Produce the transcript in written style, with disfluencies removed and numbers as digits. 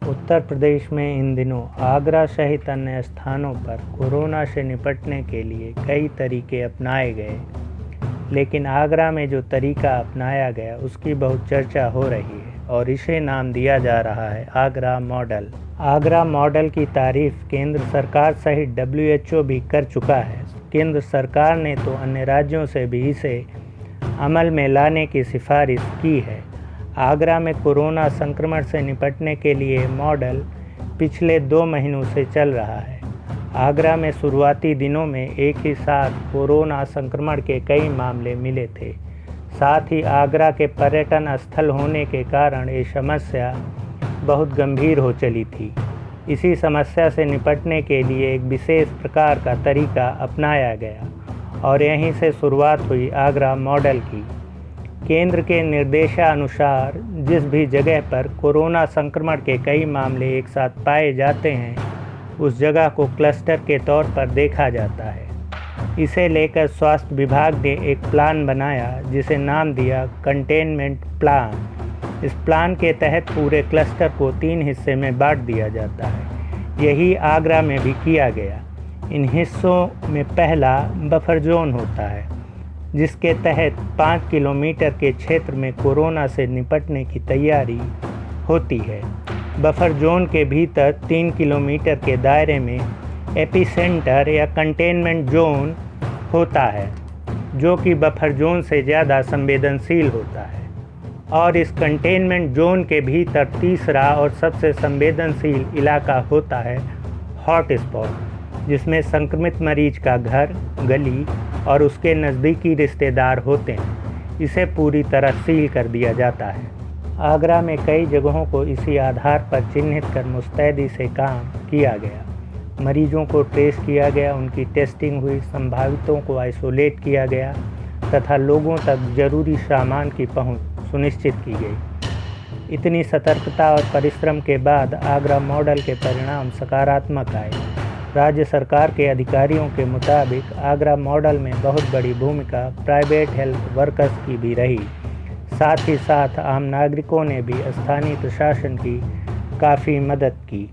उत्तर प्रदेश में इन दिनों आगरा सहित अन्य स्थानों पर कोरोना से निपटने के लिए कई तरीके अपनाए गए, लेकिन आगरा में जो तरीका अपनाया गया उसकी बहुत चर्चा हो रही है और इसे नाम दिया जा रहा है आगरा मॉडल। आगरा मॉडल की तारीफ केंद्र सरकार सहित WHO भी कर चुका है। केंद्र सरकार ने तो अन्य राज्यों से भी इसे अमल में लाने की सिफारिश की है। आगरा में कोरोना संक्रमण से निपटने के लिए मॉडल पिछले 2 महीनों से चल रहा है। आगरा में शुरुआती दिनों में एक ही साथ कोरोना संक्रमण के कई मामले मिले थे। साथ ही आगरा के पर्यटन स्थल होने के कारण ये समस्या बहुत गंभीर हो चली थी। इसी समस्या से निपटने के लिए एक विशेष प्रकार का तरीका अपनाया गया और यहीं से शुरुआत हुई आगरा मॉडल की। केंद्र के निर्देशानुसार जिस भी जगह पर कोरोना संक्रमण के कई मामले एक साथ पाए जाते हैं, उस जगह को क्लस्टर के तौर पर देखा जाता है। इसे लेकर स्वास्थ्य विभाग ने एक प्लान बनाया जिसे नाम दिया कंटेनमेंट प्लान। इस प्लान के तहत पूरे क्लस्टर को 3 हिस्से में बांट दिया जाता है। यही आगरा में भी किया गया। इन हिस्सों में पहला बफर जोन होता है, जिसके तहत 5 किलोमीटर के क्षेत्र में कोरोना से निपटने की तैयारी होती है। बफर जोन के भीतर 3 किलोमीटर के दायरे में एपिसेंटर या कंटेनमेंट जोन होता है, जो कि बफर जोन से ज़्यादा संवेदनशील होता है। और इस कंटेनमेंट जोन के भीतर तीसरा और सबसे संवेदनशील इलाका होता है हॉट स्पॉट, जिसमें संक्रमित मरीज का घर, गली और उसके नज़दीकी रिश्तेदार होते हैं। इसे पूरी तरह सील कर दिया जाता है। आगरा में कई जगहों को इसी आधार पर चिन्हित कर मुस्तैदी से काम किया गया। मरीजों को ट्रेस किया गया, उनकी टेस्टिंग हुई, संभावितों को आइसोलेट किया गया तथा लोगों तक जरूरी सामान की पहुंच सुनिश्चित की गई। इतनी सतर्कता और परिश्रम के बाद आगरा मॉडल के परिणाम सकारात्मक आए। राज्य सरकार के अधिकारियों के मुताबिक आगरा मॉडल में बहुत बड़ी भूमिका प्राइवेट हेल्थ वर्कर्स की भी रही। साथ ही साथ आम नागरिकों ने भी स्थानीय प्रशासन की काफ़ी मदद की।